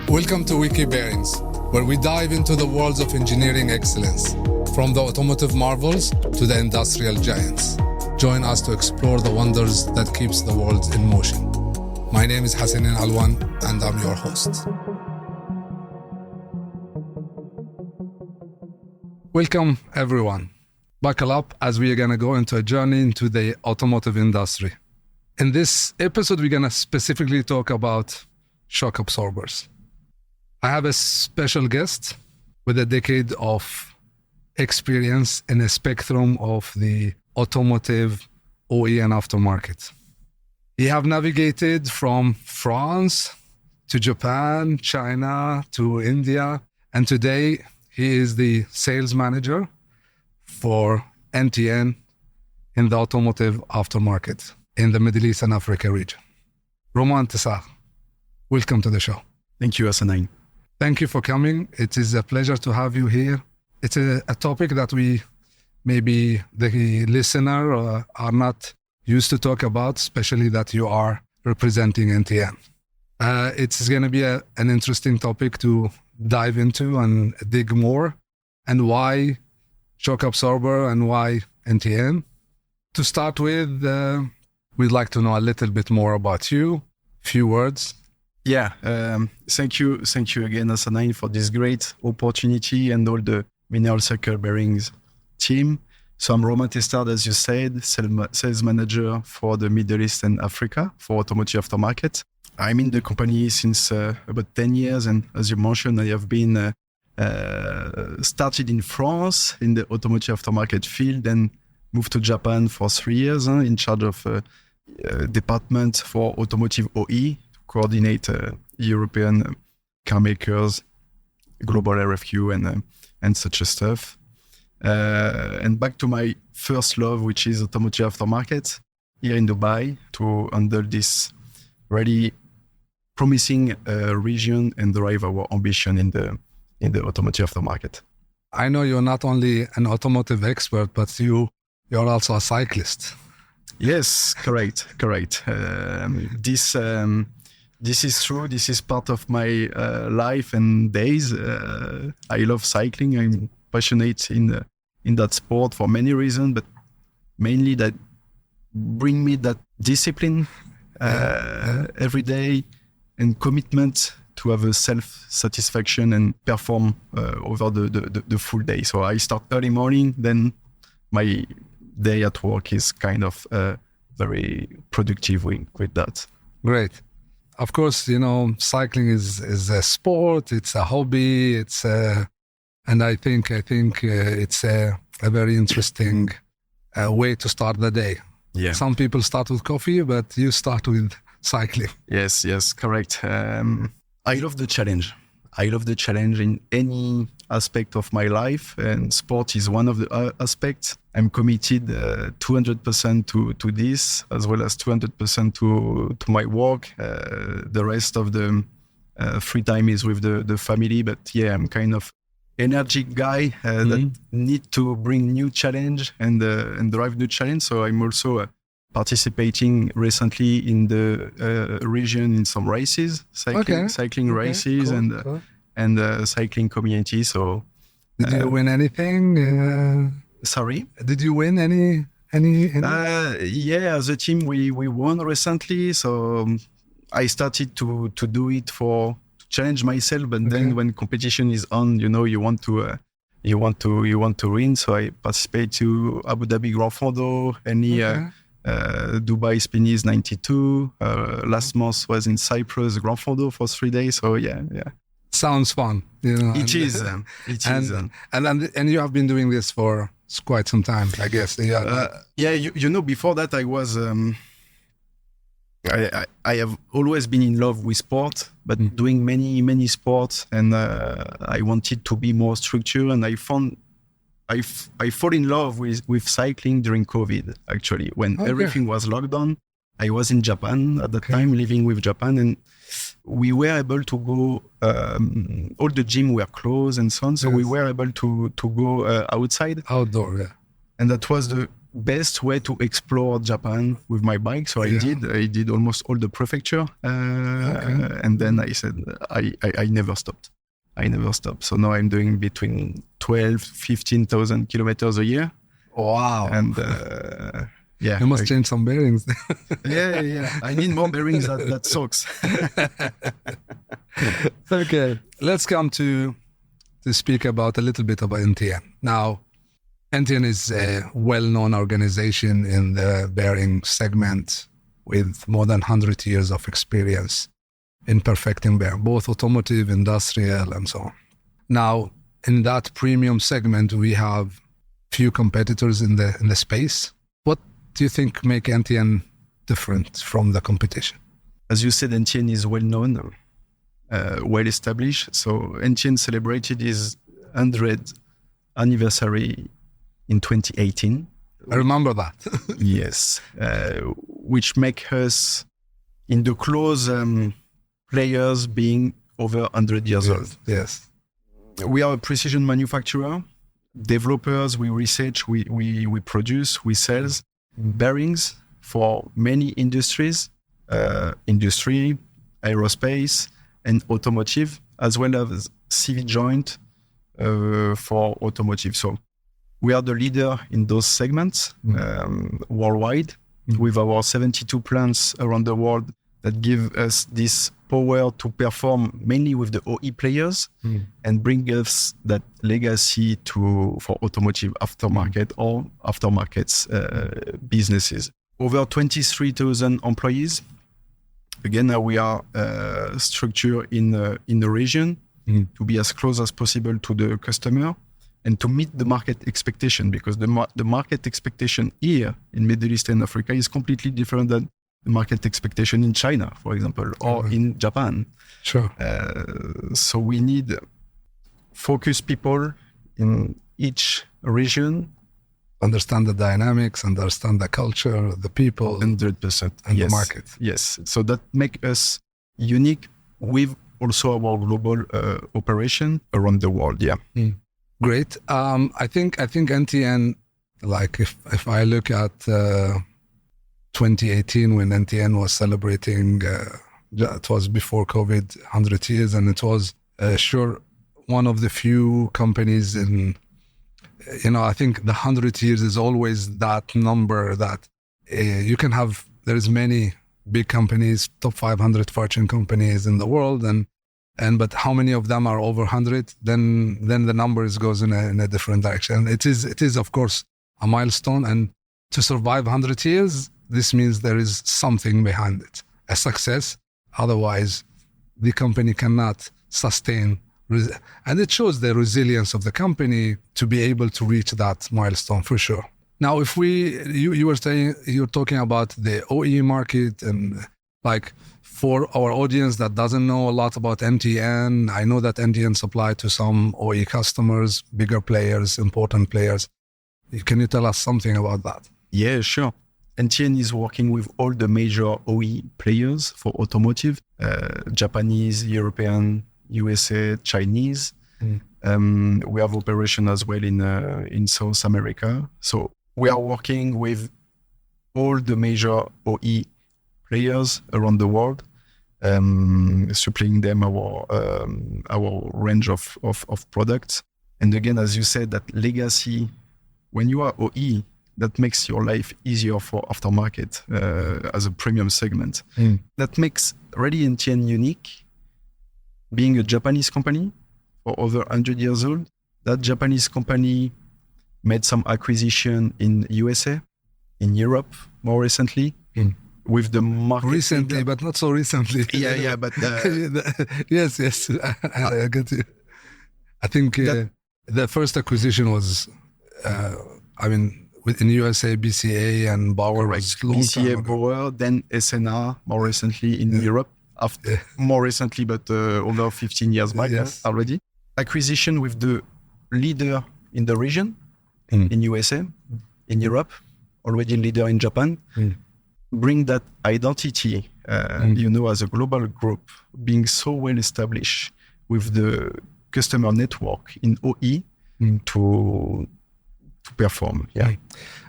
Welcome to Wiki Bearings, where we dive into the worlds of engineering excellence, from the automotive marvels to the industrial giants. Join us to explore the wonders that keeps the world in motion. My name is Hassanein Alwan, and I'm your host. Welcome, everyone. Buckle up as we are going to go into a journey into the automotive industry. In this episode, we're going to specifically talk about shock absorbers. I have a special guest with a decade of experience in a spectrum of the automotive OE and aftermarket. He have navigated from France to Japan, China to India, and today he is the sales manager for NTN in the automotive aftermarket in the Middle East and Africa region. Romain Testard, welcome to the show. Thank you, Hassanein. Thank you for coming. It is a pleasure to have you here. It's a topic that we, maybe the listener are not used to talk about, especially that you are representing NTN. It's going to be an interesting topic to dive into and dig more. And why shock absorber and why NTN? To start with, we'd like to know a little bit more about you. Few words. Yeah, thank you again, Hassanein, for this great opportunity and all the Mineral Circle Bearings team. So I'm Romain Testard, as you said, sales manager for the Middle East and Africa for automotive aftermarket. I'm in the company since about 10 years, and as you mentioned, I have been started in France in the automotive aftermarket field and moved to Japan for 3 years in charge of department for automotive OE, coordinate European car makers, global RFQ and such a stuff. And back to my first love, which is automotive aftermarket here in Dubai, to handle this really promising region and drive our ambition in the automotive aftermarket. I know you're not only an automotive expert, but you're also a cyclist. Yes, correct. This is true. This is part of my life and days. I love cycling. I'm passionate in that sport for many reasons, but mainly that bring me that discipline every day and commitment to have a self-satisfaction and perform over the full day. So I start early morning, then my day at work is kind of very productive with that. Great. Of course, cycling is a sport. It's a hobby. And I think it's a very interesting way to start the day. Yeah. Some people start with coffee, but you start with cycling. Yes, correct. I love the challenge. In any aspect of my life, and sport is one of the aspects. I'm committed 200% to this, as well as 200% to my work. The rest of the free time is with the family. But yeah, I'm kind of energetic guy that need to bring new challenge and drive new challenge. So I'm also participating recently in the region in some races, cycling races, cool. and cycling community. So, did you win anything? Sorry? Did you win any? Yeah, as a team, we won recently. So I started to do it to challenge myself. But then when competition is on, you want to win. So I participate to Abu Dhabi Grand Fondo, Dubai Spinnies 92. Last month was in Cyprus Grand Fondo for 3 days. So yeah. Sounds fun. It is. And you have been doing this for quite some time, I guess. Before that I was I have always been in love with sport, but doing many sports, and I wanted to be more structured, and I fall in love with cycling during COVID, actually, when everything was locked down. I was in Japan at the time, living with Japan, and we were able to go, all the gym were closed and so on, so we were able to go outside. Outdoor, yeah. And that was the best way to explore Japan with my bike. So I did almost all the prefecture. And then I said, I never stopped. So now I'm doing between 15,000 kilometers a year. Wow. And you must change some bearings. yeah. I need more bearings that socks. Okay. Let's come to speak about a little bit about NTN. Now, NTN is a well-known organization in the bearing segment with more than 100 years of experience in perfecting bearing, both automotive, industrial, and so on. Now, in that premium segment, we have few competitors in the space. What do you think make NTN different from the competition? As you said, NTN is well-known, well-established. So NTN celebrated its 100th anniversary in 2018. I remember that. Yes, which make us in the close players being over 100 years old. Yes. We are a precision manufacturer. Developers, we research, we produce, we sell bearings for many industries, industry, aerospace, and automotive, as well as CV joint for automotive. So we are the leader in those segments worldwide with our 72 plants around the world that give us this power to perform mainly with the OE players and bring us that legacy for automotive aftermarket or aftermarket businesses. Over 23,000 employees. Again, now we are structured in the region to be as close as possible to the customer and to meet the market expectation, because the market expectation here in Middle East and Africa is completely different than the market expectation in China, for example, or in Japan. Sure. So we need focused people in each region. Understand the dynamics, understand the culture, the people. 100%. And the market. Yes. So that make us unique with also our global operation around the world. Yeah. Great. I think NTN, like if I look at 2018 when NTN was celebrating, it was before COVID, 100 years, and it was sure one of the few companies in, I think the 100 years is always that number that you can have, there's many big companies, top 500 Fortune companies in the world, but how many of them are over 100? Then the numbers goes in a different direction. It is of course a milestone, and to survive 100 years, this means there is something behind it, a success. Otherwise, the company cannot sustain, and it shows the resilience of the company to be able to reach that milestone for sure. Now, if you were saying, you're talking about the OE market, and like for our audience that doesn't know a lot about NTN, I know that NTN supply to some OE customers, bigger players, important players. Can you tell us something about that? Yeah, sure. NTN is working with all the major OE players for automotive, Japanese, European, USA, Chinese. We have operation as well in South America. So we are working with all the major OE players around the world, supplying them our range of products. And again, as you said, that legacy, when you are OE, that makes your life easier for aftermarket as a premium segment. That makes really NTN unique. Being a Japanese company for over 100 years old, that Japanese company made some acquisition in USA, in Europe more recently, with the market. Recently, but not so recently. Yeah, but... yes, I get you. I think the first acquisition was, within USA, BCA and Bauer. Correct. BCA, Bauer, then SNR more recently in Europe. More recently, but over 15 years back already. Acquisition with the leader in the region, in USA, in Europe, already leader in Japan. Bring that identity, as a global group, being so well established with the customer network in OE to perform. Yeah.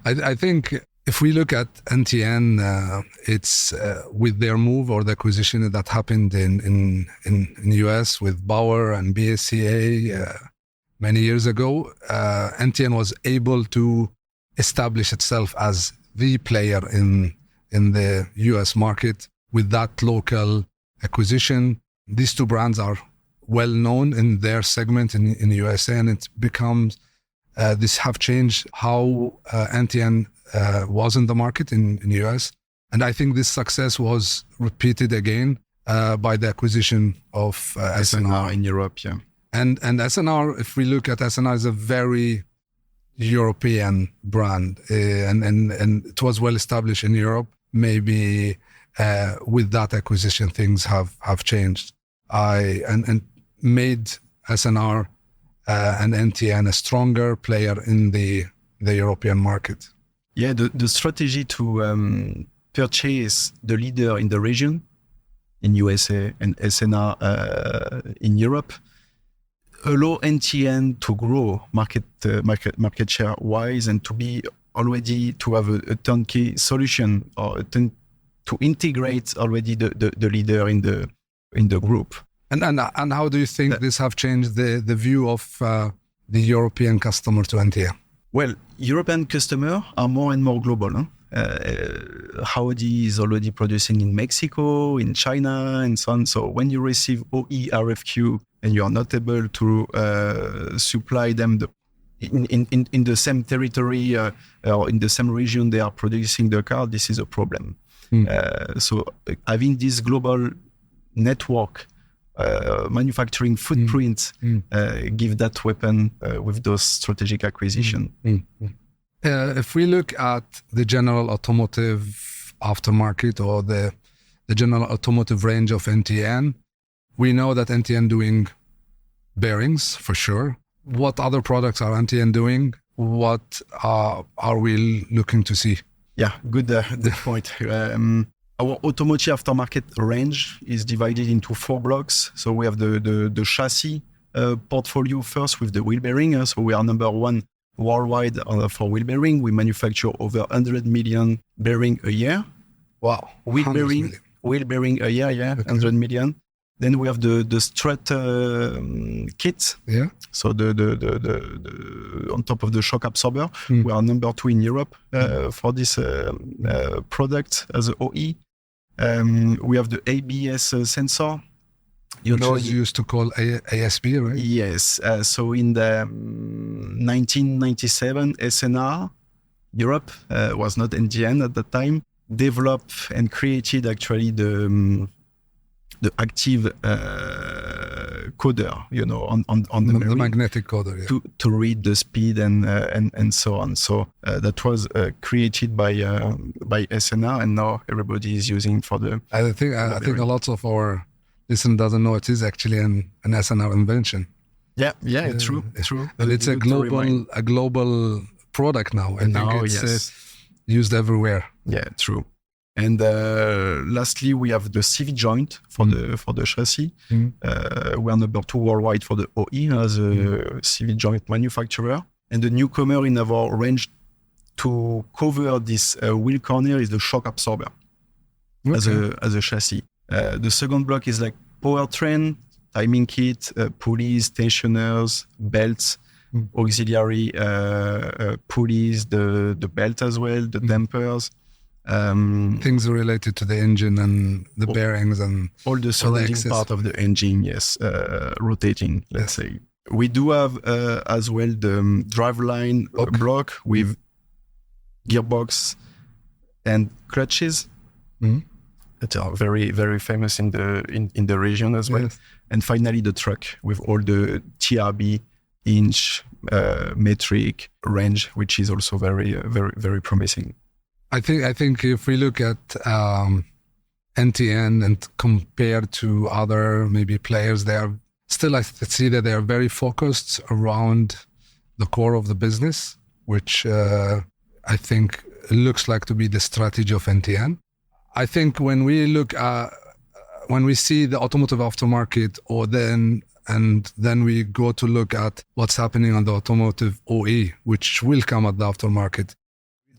I think if we look at NTN, it's with their move or the acquisition that happened in the US with Bauer and BSCA many years ago, NTN was able to establish itself as the player in the US market with that local acquisition. These two brands are well known in their segment in the USA, and it becomes this have changed how NTN was in the market in the US. And I think this success was repeated again by the acquisition of SNR in Europe. Yeah. And SNR, if we look at SNR, is a very European brand, and it was well established in Europe. Maybe with that acquisition, things have changed. And made SNR and NTN a stronger player in the European market. Yeah, the strategy to purchase the leader in the region, in USA and SNR in Europe, allow NTN to grow market share wise and to be already to have a turnkey solution or to integrate already the leader in the group. And how do you think this have changed the view of the European customer to NTN? Well, European customers are more and more global. Audi is already producing in Mexico, in China, and so on. So when you receive OE RFQ and you are not able to supply them in the same territory or in the same region they are producing the car, this is a problem. So having this global network, manufacturing footprint, give that weapon with those strategic acquisition. If we look at the general automotive aftermarket or the general automotive range of NTN, we know that NTN doing bearings for sure. What other products are NTN doing? What are we looking to see? Yeah, good point. Our automotive aftermarket range is divided into 4 blocks. So we have the chassis portfolio first with the wheel bearing. So we are number 1 worldwide for wheel bearing. We manufacture over 100 million bearing a year. Wow. Wheel bearing a year, yeah, okay. 100 million. Then we have the strut kit. Yeah. So the on top of the shock absorber, we are number 2 in Europe for this product as an OE. We have the ABS sensor. Which is used to call ASB, right? Yes. So in the 1997, SNR Europe was not NTN at that time. Developed and created actually the active coder, on the magnetic coder, yeah. to read the speed and so on. So that was created by SNR, and now everybody is using for the. I think a lot of our listener doesn't know it is actually an SNR invention. Yeah, true. But it's a global product now. I think it's used everywhere. Yeah, true. And lastly, we have the CV joint for the chassis. We are number 2 worldwide for the OE as a CV joint manufacturer. And the newcomer in our range to cover this wheel corner is the shock absorber as a chassis. The second block is like powertrain, timing kit, pulleys, tensioners, belts, auxiliary pulleys, the belt as well, the dampers. Things related to the engine and the bearings and all the surrounding part of the engine, yes, rotating, let's say. We do have as well the driveline block with gearbox and clutches that are very, very famous in the region as well. Yes. And finally, the truck with all the TRB, inch, metric range, which is also very, very, very promising. I think if we look at NTN and compared to other maybe players, they are still, I see that they are very focused around the core of the business, which I think looks like to be the strategy of NTN. I think when we see the automotive aftermarket or then And then we go to look at what's happening on the automotive OE, which will come at the aftermarket.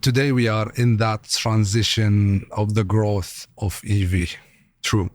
Today, we are in that transition of the growth of EV. True.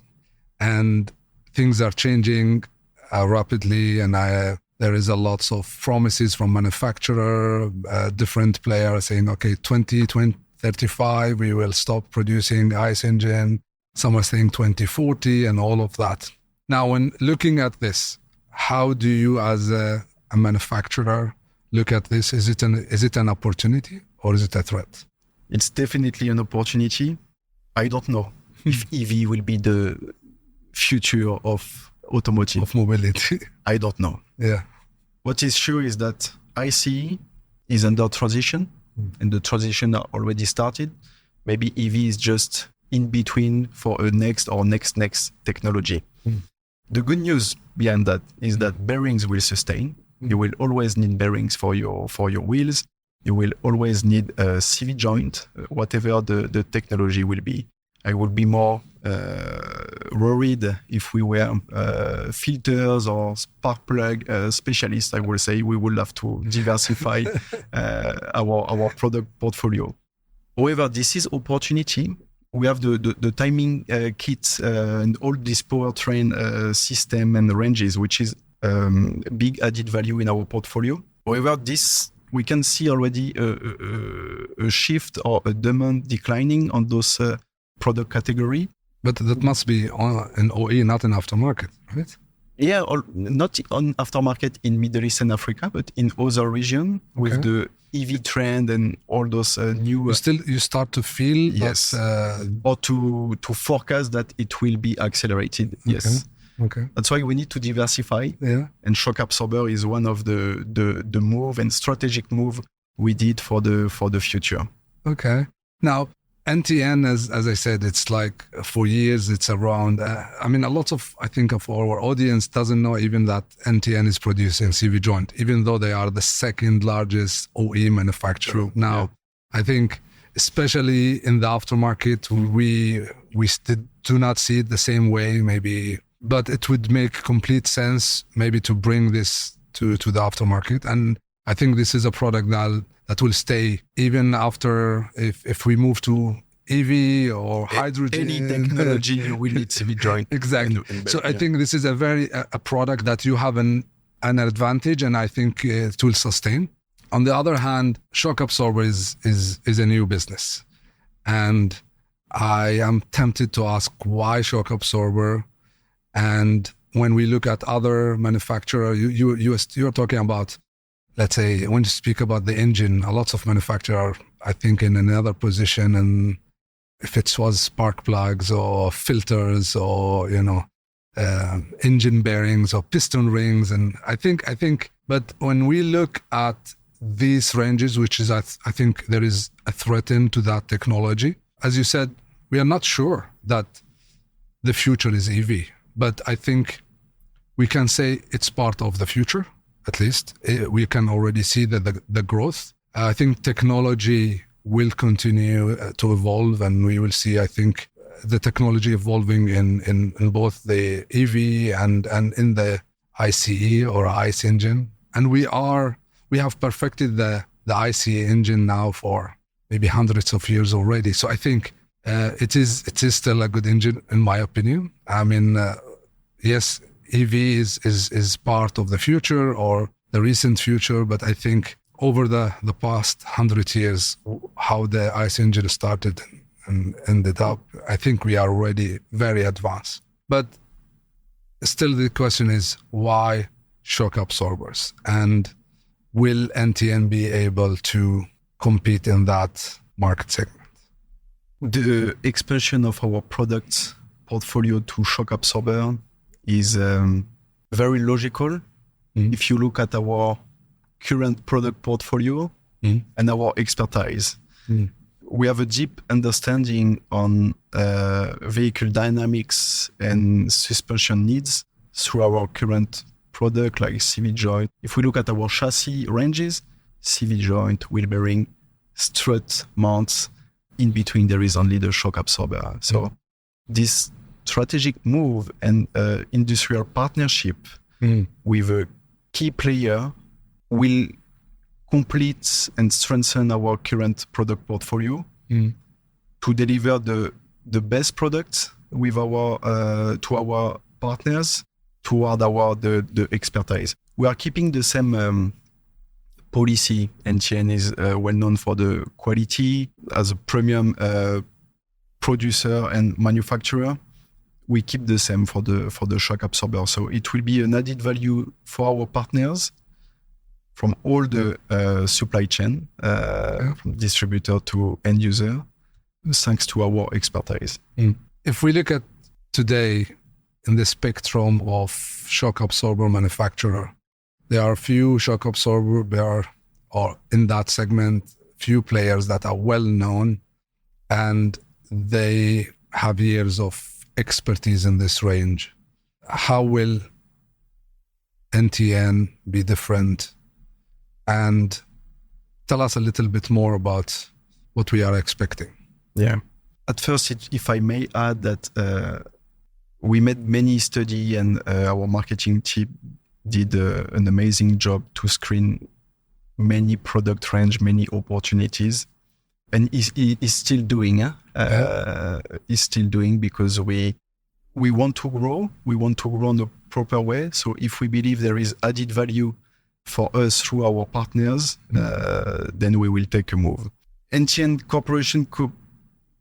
And things are changing rapidly, and there is a lot of promises from manufacturer, different players saying, okay, 2035, we will stop producing ICE engine. Some are saying 2040 and all of that. Now, when looking at this, how do you as a manufacturer look at this? Is it an opportunity or is it a threat? It's definitely an opportunity. I don't know if EV will be the future of automotive. Of mobility. I don't know. Yeah. What is sure is that ICE is under transition, and the transition already started. Maybe EV is just in between for a next technology. The good news behind that is that bearings will sustain. You will always need bearings for your wheels. You will always need a CV joint, whatever the technology will be. I would be more worried if we were filters or spark plug specialists. I will say we will have to diversify our product portfolio. However, this is opportunity. We have the timing kits and all this powertrain system and ranges, which is big added value in our portfolio. However, this we can see already a shift or a demand declining on those product category. But that must be an OE, not an aftermarket, right? Yeah, not on aftermarket in Middle East and Africa, but in other region with the EV trend and all those new. You start to feel yes, that, or to forecast that it will be accelerated. Yes. Okay. That's why we need to diversify. Yeah. And shock absorber is one of the move and strategic move we did for the future. Okay. Now, NTN, as I said, it's like for years it's around. I lot of our audience doesn't know even that NTN is producing CV joint, even though they are the second largest OE manufacturer. True. Now, yeah. I think especially in the aftermarket, we do not see it the same way, maybe, but it would make complete sense maybe to bring this to the aftermarket. And I think this is a product that will stay even after if we move to EV or hydrogen. Any technology will need CV joint. Exactly. So I think this is a product that you have an advantage, and I think it will sustain. On the other hand, shock absorber is a new business, and I am tempted to ask why shock absorber. And when we look at other manufacturer, you're talking about, let's say, when you speak about the engine, a lot of manufacturers, I think, in another position, and if it was spark plugs or filters or, engine bearings or piston rings. And I think, but when we look at these ranges, which is, I think there is a threat into that technology. As you said, we are not sure that the future is EV, but I think we can say it's part of the future. At least we can already see the growth. I think technology will continue to evolve, and we will see, I think, the technology evolving in both the EV and in the ICE or ICE engine. And we have perfected the ICE engine now for maybe hundreds of years already. So I think it is still a good engine, in my opinion. Yes, EV is part of the future or the recent future, but I think over the past 100 years, how the ICE engine started and ended up, I think we are already very advanced. But still the question is, why shock absorbers? And will NTN be able to compete in that market segment? The expansion of our product portfolio to shock absorber is very logical. If you look at our current product portfolio and our expertise. We have a deep understanding on vehicle dynamics and suspension needs through our current product like CV joint. If we look at our chassis ranges, CV joint, wheel bearing, strut mounts, in between there is only the shock absorber. So this strategic move and industrial partnership with a key player will complete and strengthen our current product portfolio to deliver the best products with our to our partners toward the expertise. We are keeping the same policy. NTN is well known for the quality as a premium producer and manufacturer. We keep the same for the shock absorber. So it will be an added value for our partners from all the supply chain, from distributor to end user, thanks to our expertise. If we look at today in the spectrum of shock absorber manufacturer, there are few shock absorber, or in that segment, few players that are well known, and they have years of expertise in this range. How will NTN be different? And tell us a little bit more about what we are expecting. Yeah. At first, if I may add that we made many studies and our marketing team did an amazing job to screen many product range, many opportunities. And is still doing, is still doing because we want to grow. We want to grow in a proper way. So if we believe there is added value for us through our partners, then we will take a move. NTN Corporation could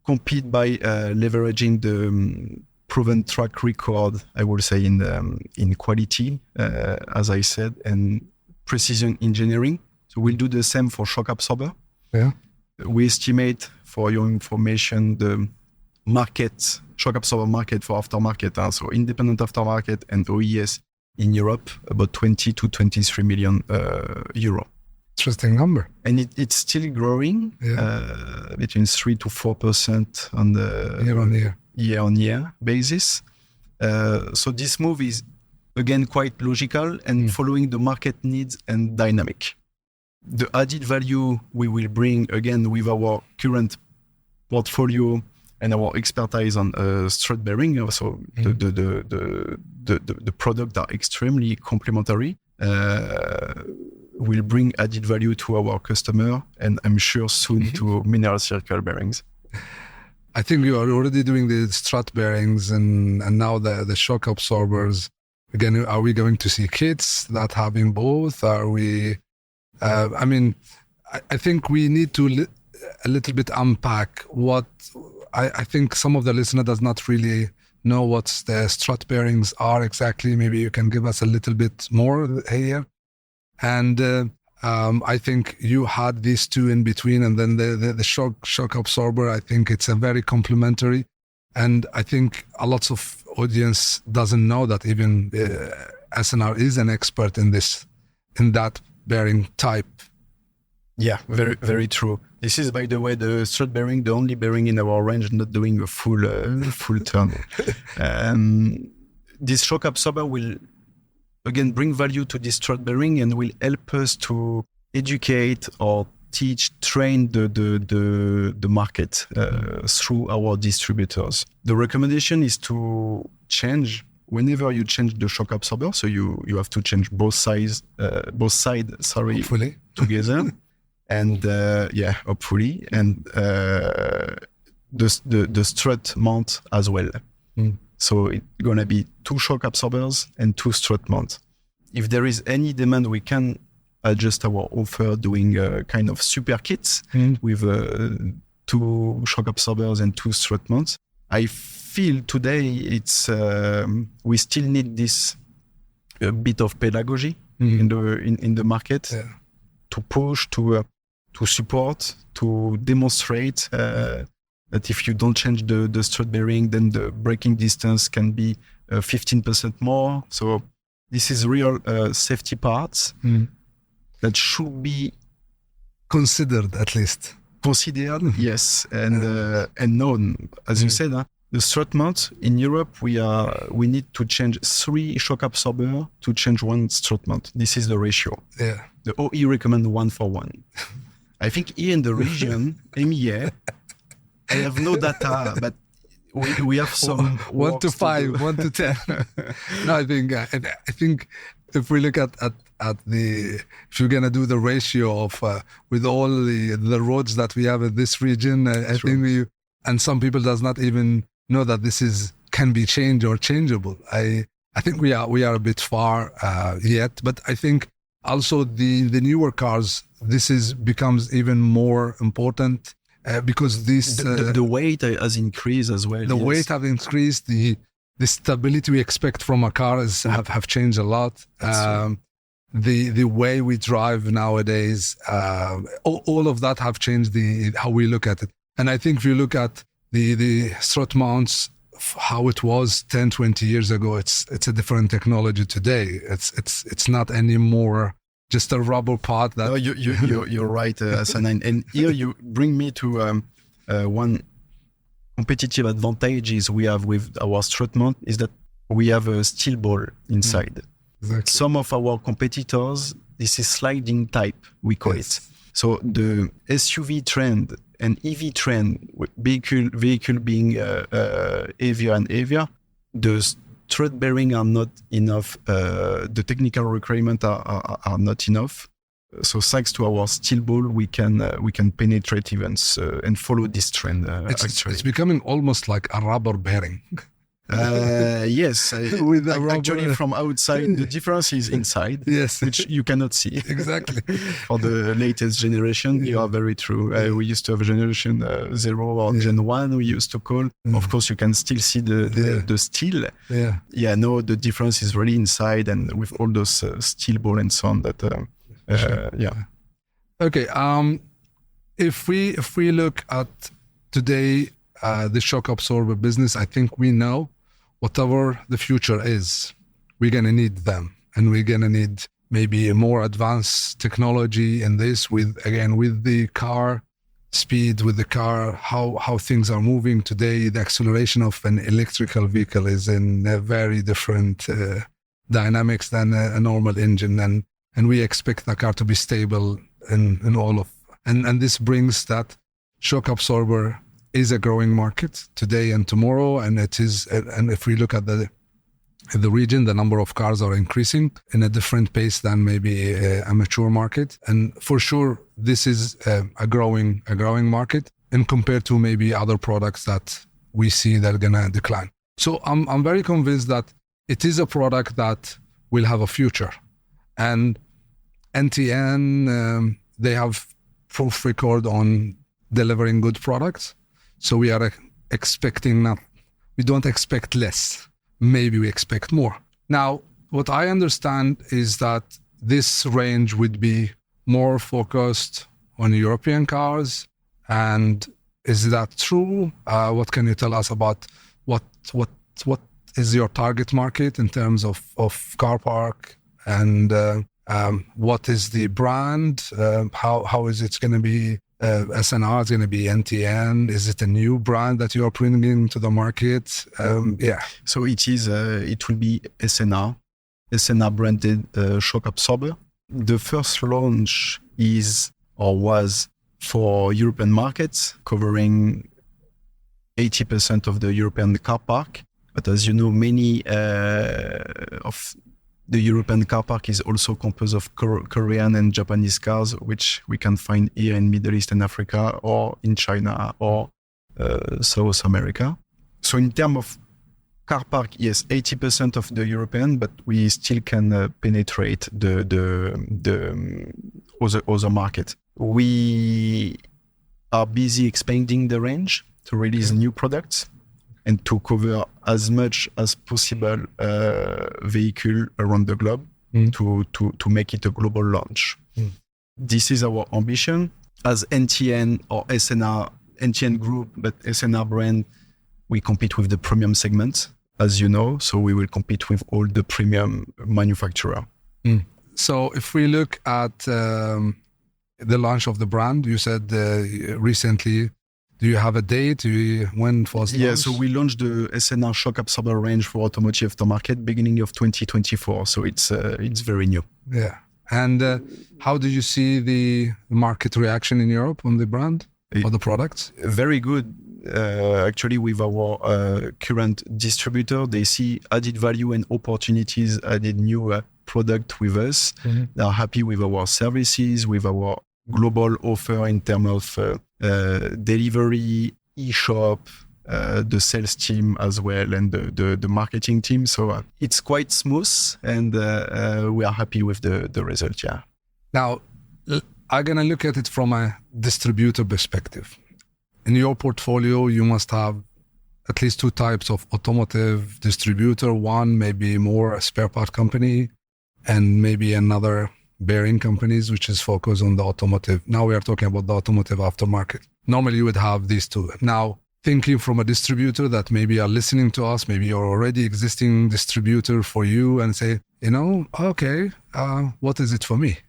compete by leveraging the proven track record, I would say, in quality, as I said, and precision engineering. So we'll do the same for shock absorber. Yeah. We estimate, for your information, the market, shock absorber market for aftermarket, so independent aftermarket and OES in Europe, about 20 to 23 million euro. Interesting number. And it's still growing, between 3 to 4% on the year-on-year basis. So this move is, again, quite logical and following the market needs and dynamic. The added value we will bring, again, with our current portfolio and our expertise on strut bearing, so the product are extremely complementary, will bring added value to our customer, and I'm sure soon to mineral circle bearings. I think you are already doing the strut bearings and now the shock absorbers. Again, are we going to see kits that having both? Are we... I think we need to a little bit unpack what I think some of the listener does not really know what the strut bearings are exactly. Maybe you can give us a little bit more here. And I think you had these two in between, and then the shock absorber. I think it's a very complementary, and I think a lot of audience doesn't know that even SNR is an expert in that bearing type. Yeah, very, very true. This is, by the way, the strut bearing, the only bearing in our range not doing a full turn. This shock absorber will, again, bring value to this strut bearing and will help us to educate or train the market through our distributors. The recommendation is to change whenever you change the shock absorber, so you have to change both sides, hopefully together, and hopefully, and the strut mount as well. So it's gonna be 2 shock absorbers and 2 strut mounts. If there is any demand, we can adjust our offer, doing kind of super kits with 2 shock absorbers and 2 strut mounts. I feel today it's we still need this a bit of pedagogy in the market to push, to support, to demonstrate that if you don't change the strut bearing, then the braking distance can be 15% more. So this is real safety parts that should be considered, at least. Considered, yes, and known. As you said, the strut mount in Europe, we need to change 3 shock absorber to change 1 strut mount. This is the ratio. Yeah. The OE recommend 1-for-1. I think here in the region, EMEA, I have no data, but we have some 1 to 5, 1 to 10. No, I think if we look at the, if you're gonna do the ratio of with all the roads that we have in this region, I think and some people does not even know that this can be changed or changeable. I think we are a bit far yet, but I think also the newer cars, becomes even more important because the weight has increased as well. The weight have increased. The stability we expect from a car have changed a lot. The way we drive nowadays, all of that have changed how we look at it. And I think if you look at the strut mounts, how it was 10, 20 years ago, it's a different technology today. It's not anymore just a rubber part that... No, you're right, Hassanein. And here you bring me to one competitive advantages we have with our strut mount is that we have a steel ball inside. Exactly. Some of our competitors, this is sliding type, we call it. So the SUV trend and EV trend, vehicle being heavier and heavier, the strut bearing are not enough. The technical requirements are not enough. So thanks to our steel ball, we can penetrate events and follow this trend. It's becoming almost like a rubber bearing. Yes, with actually from outside, the difference is inside, which you cannot see. Exactly. For the latest generation, you are very true. We used to have generation 0 or Gen 1, we used to call. Of course, you can still see the steel. No, the difference is really inside and with all those steel ball and so on that, Okay, if we look at today, the shock absorber business, I think we know whatever the future is, we're going to need them. And we're going to need maybe a more advanced technology in this with the car speed, with the car, how things are moving today. The acceleration of an electrical vehicle is in a very different dynamics than a normal engine. And we expect the car to be stable in all of, and this brings that shock absorber is a growing market today and tomorrow, and it is. And if we look at the region, the number of cars are increasing in a different pace than maybe a mature market. And for sure, this is a growing market, and compared to maybe other products that we see that are gonna decline. So I'm very convinced that it is a product that will have a future, and NTN they have proof record on delivering good products. So we are expecting now, we don't expect less. Maybe we expect more. Now, what I understand is that this range would be more focused on European cars. And is that true? What can you tell us about what is your target market in terms of car park? And what is the brand? How is it going to be? SNR is going to be NTN. Is it a new brand that you are bringing into the market? So it will be SNR branded shock absorber. The first launch was for European markets, covering 80% of the European car park. But as you know, many of the European car park is also composed of Korean and Japanese cars, which we can find here in Middle East and Africa, or in China, or South America. So in terms of car park, yes, 80% of the European, but we still can penetrate the other market. We are busy expanding the range to release new products and to cover as much as possible vehicle around the globe to make it a global launch. This is our ambition as NTN or SNR, NTN group, but SNR brand, we compete with the premium segment, as you know, so we will compete with all the premium manufacturer. So if we look at the launch of the brand, you said recently, do you have a date? When it was launched? Yeah, so we launched the SNR shock absorber range for automotive aftermarket beginning of 2024. So it's very new. Yeah. And how do you see the market reaction in Europe on the brand or the products? Very good. actually with our current distributor, they see added value and opportunities, added new product with us. Mm-hmm. They are happy with our services, with our global offer in terms of delivery, e-shop, the sales team as well, and the marketing team. So it's quite smooth, and we are happy with the result. Yeah. Now, I'm going to look at it from a distributor perspective. In your portfolio, you must have at least two types of automotive distributor. One, maybe more a spare part company, and maybe another bearing companies, which is focused on the automotive. Now we are talking about the automotive aftermarket. Normally you would have these two. Now, thinking from a distributor that maybe are listening to us, maybe you're already existing distributor for you and say, okay, what is it for me?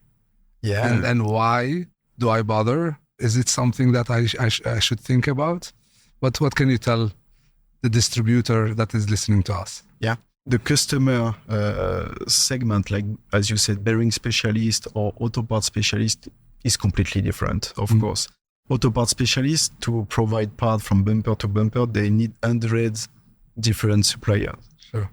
Yeah. And why do I bother? Is it something that I should think about? What can you tell the distributor that is listening to us? Yeah. The customer segment, like as you said, bearing specialist or auto part specialist is completely different, of course. Auto part specialist, to provide part from bumper to bumper, they need hundreds different suppliers. Sure.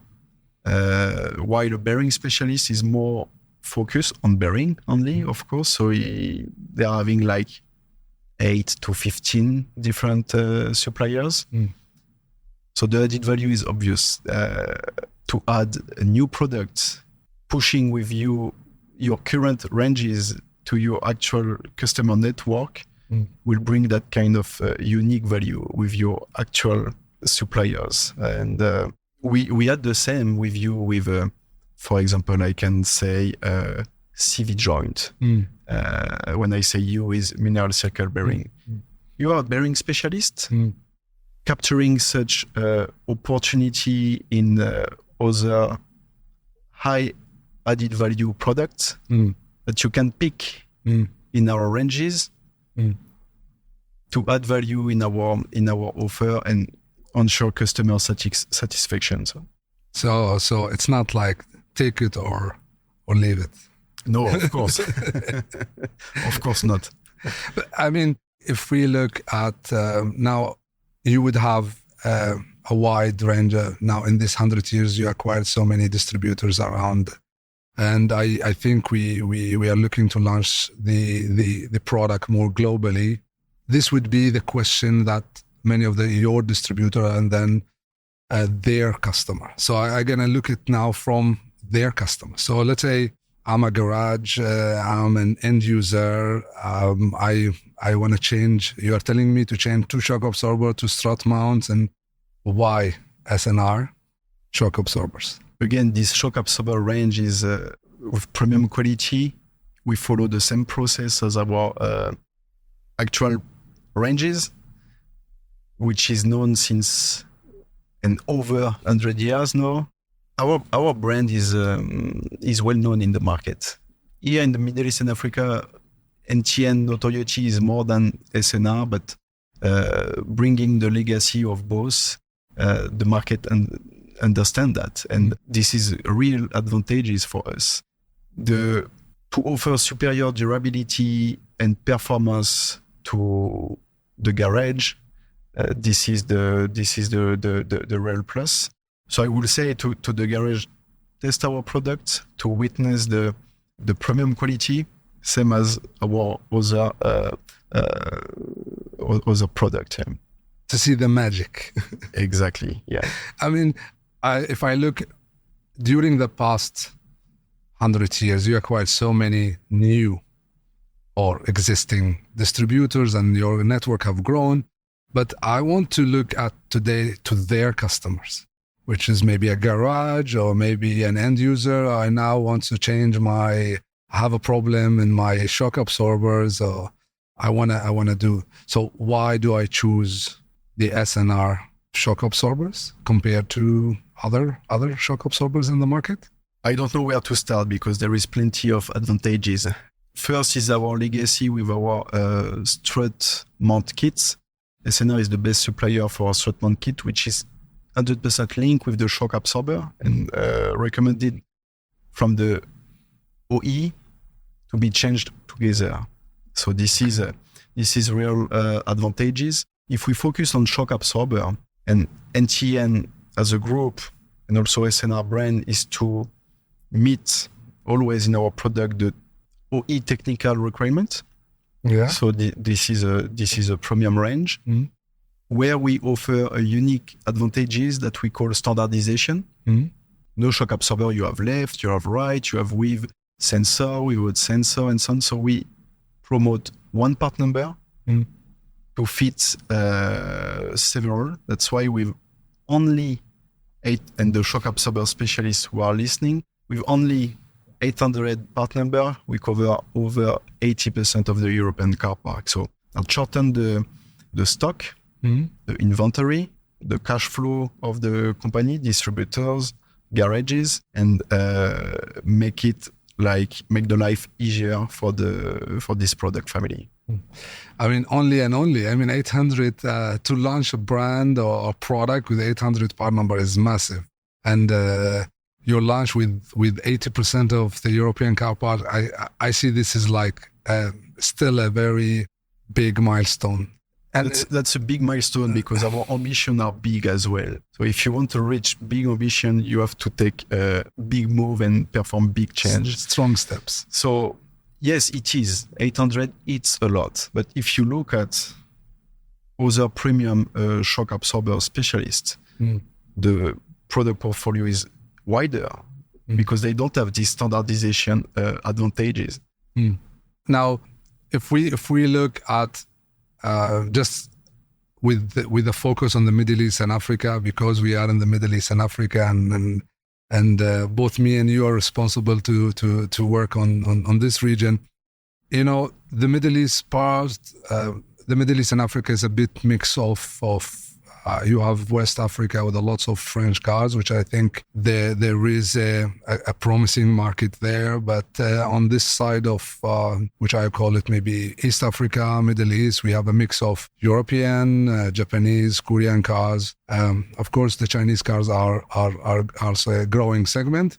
While a bearing specialist is more focused on bearing only, of course. So they are having like 8 to 15 different suppliers. So the added value is obvious. To add a new product, pushing with you your current ranges to your actual customer network will bring that kind of unique value with your actual suppliers. And we had the same with you with, for example, I can say CV joint. When I say you is mineral circle bearing. You are a bearing specialist. Capturing such opportunity in other high added value products that you can pick in our ranges to add value in our offer and ensure customer satisfaction. So it's not like take it or leave it. No, of course. Of course not. But, I mean, if we look at now, you would have a wide range. Now, in this 100 years, you acquired so many distributors around. And I think we are looking to launch the product more globally. This would be the question that many of your distributor and then their customer. So I'm going to look at now from their customer. So let's say I'm a garage, I'm an end user. I want to change. You are telling me to change 2 shock absorber to strut mounts, and why SNR shock absorbers? Again, this shock absorber range is with premium quality. We follow the same process as our actual ranges, which is known since over 100 years now. Our brand is well known in the market. Here in the Middle East and Africa, NTN notoriety is more than SNR, but bringing the legacy of both, the market understand that, and this is a real advantages for us. To offer superior durability and performance to the garage, this is the real plus. So I will say to the garage, test our product to witness the premium quality, same as our other product. To see the magic. Exactly. Yeah. I mean, if I look during the past 100 years, you acquired so many new or existing distributors, and your network have grown. But I want to look at today to their customers, which is maybe a garage or maybe an end user. I now want to change have a problem in my shock absorbers, or I wanna do. So why do I choose the SNR shock absorbers compared to other shock absorbers in the market? I don't know where to start because there is plenty of advantages. First is our legacy with our strut mount kits. SNR is the best supplier for strut mount kit, which is 100% linked with the shock absorber and recommended from the OE to be changed together. So this is real advantages. if we focus on shock absorber, and NTN as a group and also SNR brand is to meet always in our product the OE technical requirements. Yeah. So this is a premium range where we offer a unique advantages that we call standardization. No shock absorber you have left, you have right, you have with sensor, without sensor, and so on. So we promote one part number to fit several. That's why we've only 8, and the shock absorber specialists who are listening, with only 800 part number, we cover over 80% of the European car park. So I'll shorten the stock, the inventory, the cash flow of the company, distributors, garages, and make the life easier for this product family. I mean, only 800 to launch a brand or a product with 800 part number is massive. And your launch with 80% of the European car park, I see this is like still a very big milestone. And that's a big milestone because our ambitions are big as well. So if you want to reach big ambition, you have to take a big move and perform big change. Strong steps. So yes, it is. 800, it's a lot. But if you look at other premium shock absorber specialists, the product portfolio is wider because they don't have these standardization advantages. Now, if we look at just with the focus on the Middle East and Africa, because we are in the Middle East and Africa, and both me and you are responsible to work on this region. You know, the Middle East part, the Middle East and Africa is a bit mix of you have West Africa with lots of French cars, which I think there is a promising market there. But on this side of, which I call it maybe East Africa, Middle East, we have a mix of European, Japanese, Korean cars. Of course, the Chinese cars are also a growing segment.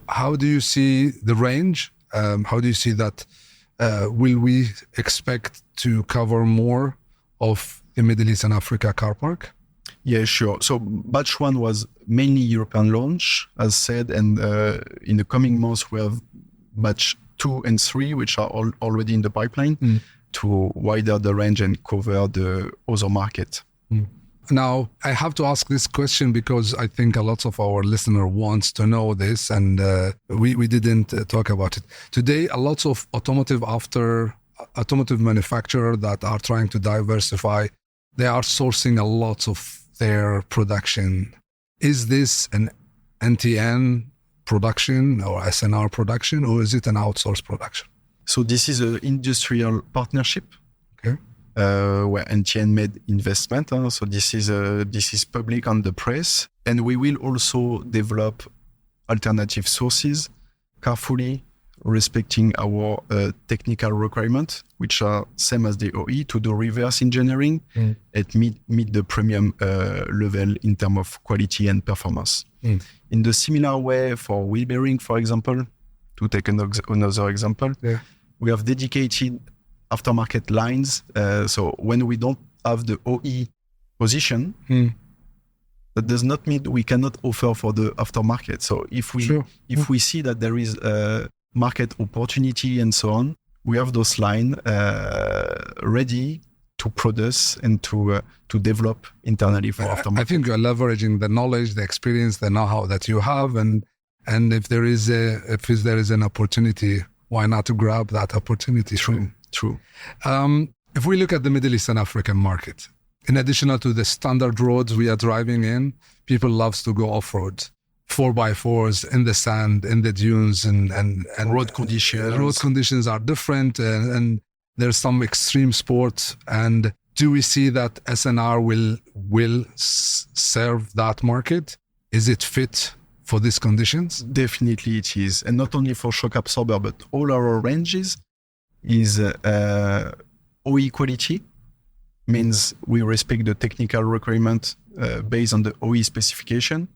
How do you see the range? How do you see that? Will we expect to cover more of the Middle East and Africa car park? Yeah, sure. So batch 1 was mainly European launch, as said, and in the coming months we have batch 2 and 3, which are already in the pipeline to widen the range and cover the other market. Now, I have to ask this question because I think a lot of our listener wants to know this, and we didn't talk about it. Today, a lot of automotive manufacturers that are trying to diversify, they are sourcing a lot of their production. Is this an NTN production or SNR production, or is it an outsourced production? So this is an industrial partnership. Okay. Where NTN made investment. So this is public on the press. And we will also develop alternative sources carefully, respecting our technical requirements, which are same as the OE, to do reverse engineering and meet the premium level in terms of quality and performance. In the similar way for wheel bearing, for example, to take another example, we have dedicated aftermarket lines. So when we don't have the OE position, that does not mean we cannot offer for the aftermarket. So if we see that there is a market opportunity and so on, we have those lines ready to produce and to develop internally for aftermarket. I think you're leveraging the knowledge, the experience, the know-how that you have, and if there is an opportunity, why not to grab that opportunity? True. If we look at the Middle East and African market, in addition to the standard roads we are driving in, people love to go off-road, 4x4s in the sand, in the dunes, and road conditions. Road conditions are different, and there's some extreme sports. And do we see that SNR will serve that market? Is it fit for these conditions? Definitely it is, and not only for shock absorber, but all our ranges is OE quality, means we respect the technical requirement based on the OE specification.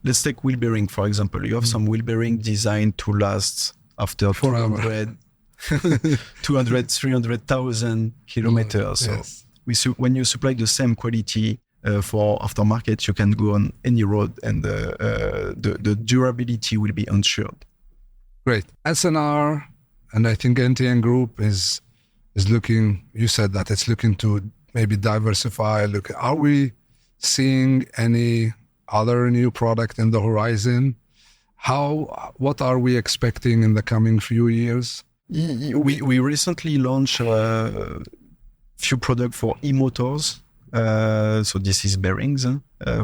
Let's take wheel bearing, for example. You have some wheel bearing designed to last after 200, 300,000 kilometers. So when you supply the same quality for aftermarket, you can go on any road, and the durability will be ensured. Great. SNR, and I think NTN Group is looking. You said that it's looking to maybe diversify. Look, are we seeing any other new product in the horizon? What are we expecting in the coming few years? We recently launched a few products for e-motors. So this is bearings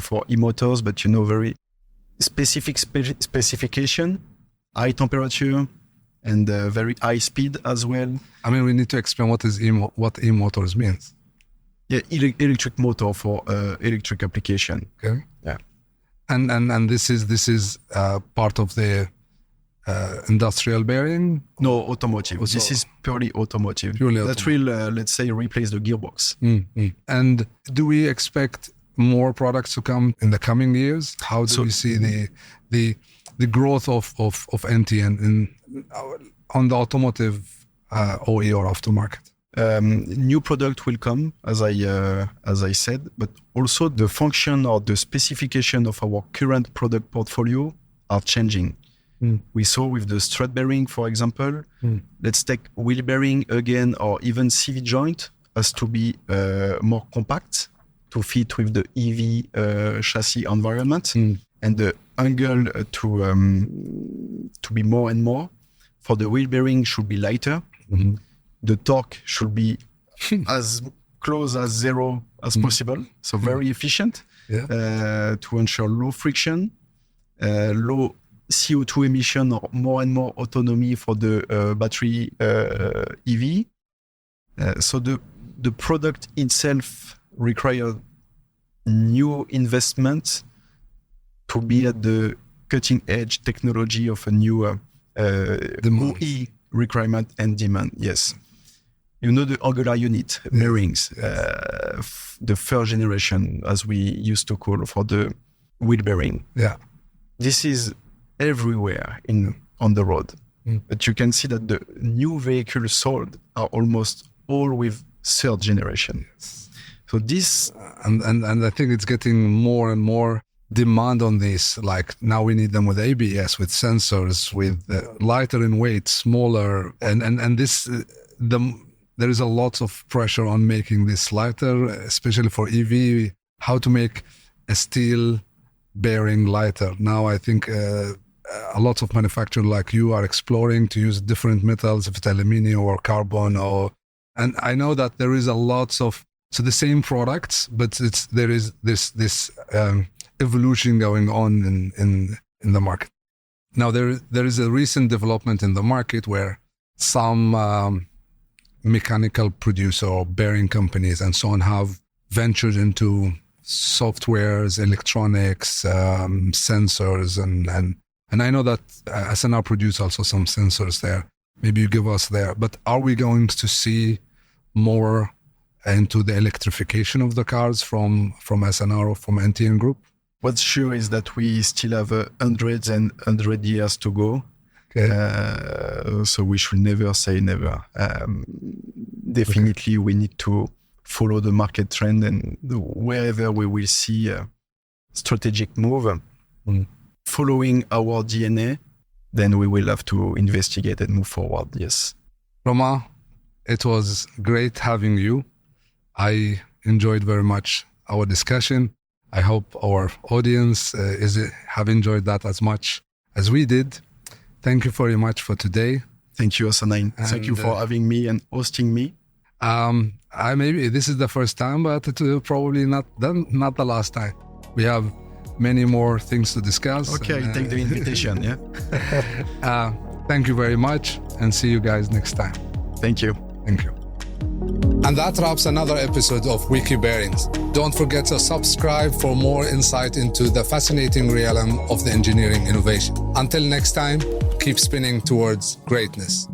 for e-motors, but very specific specification, high temperature, and very high speed as well. I mean, we need to explain what e-motors means. Yeah, electric motor for electric application. Okay. Yeah. And this is part of the industrial bearing? No, automotive. This is purely automotive. That will, let's say, replace the gearbox. Mm-hmm. And do we expect more products to come in the coming years? How do we see the growth of NTN on the automotive OE or aftermarket? New product will come, as I said, but also the function or the specification of our current product portfolio are changing. We saw with the strut bearing, for example, let's take wheel bearing again, or even CV joint has to be more compact to fit with the EV chassis environment, and the angle to be more and more. For the wheel bearing should be lighter. Mm-hmm. The torque should be as close as zero as possible, so very efficient to ensure low friction, low CO2 emission, or more and more autonomy for the battery EV. So the product itself requires new investment to be at the cutting edge technology of a new OE requirement and demand. Yes. The angular unit bearings, the first generation, as we used to call for the wheel bearing. Yeah. This is everywhere on the road. But you can see that the new vehicles sold are almost all with third generation. So this... And I think it's getting more and more demand on this. Like now we need them with ABS, with sensors, with lighter in weight, smaller. And this... There is a lot of pressure on making this lighter, especially for EV, how to make a steel bearing lighter. Now I think a lot of manufacturers like you are exploring to use different metals, if it's aluminum or carbon, and I know that there is a lot of, so the same products, but there is this evolution going on in the market. Now there is a recent development in the market where some mechanical producer or bearing companies and so on have ventured into softwares, electronics, sensors, and I know that SNR produce also some sensors there. Maybe you give us there. But are we going to see more into the electrification of the cars from SNR or from NTN Group? What's sure is that we still have hundreds and 100 years to go. Okay. So we should never say never. Definitely, we need to follow the market trend, and wherever we will see a strategic move, following our DNA, then we will have to investigate and move forward. Yes. Romain, it was great having you. I enjoyed very much our discussion. I hope our audience have enjoyed that as much as we did. Thank you very much for today. Thank you, Hassanein. Thank you for having me and hosting me. Maybe this is the first time, but it probably not the last time. We have many more things to discuss. Okay, take the invitation. Yeah. Thank you very much, and see you guys next time. Thank you. Thank you. And that wraps another episode of Wiki Bearings. Don't forget to subscribe for more insight into the fascinating realm of the engineering innovation. Until next time, keep spinning towards greatness.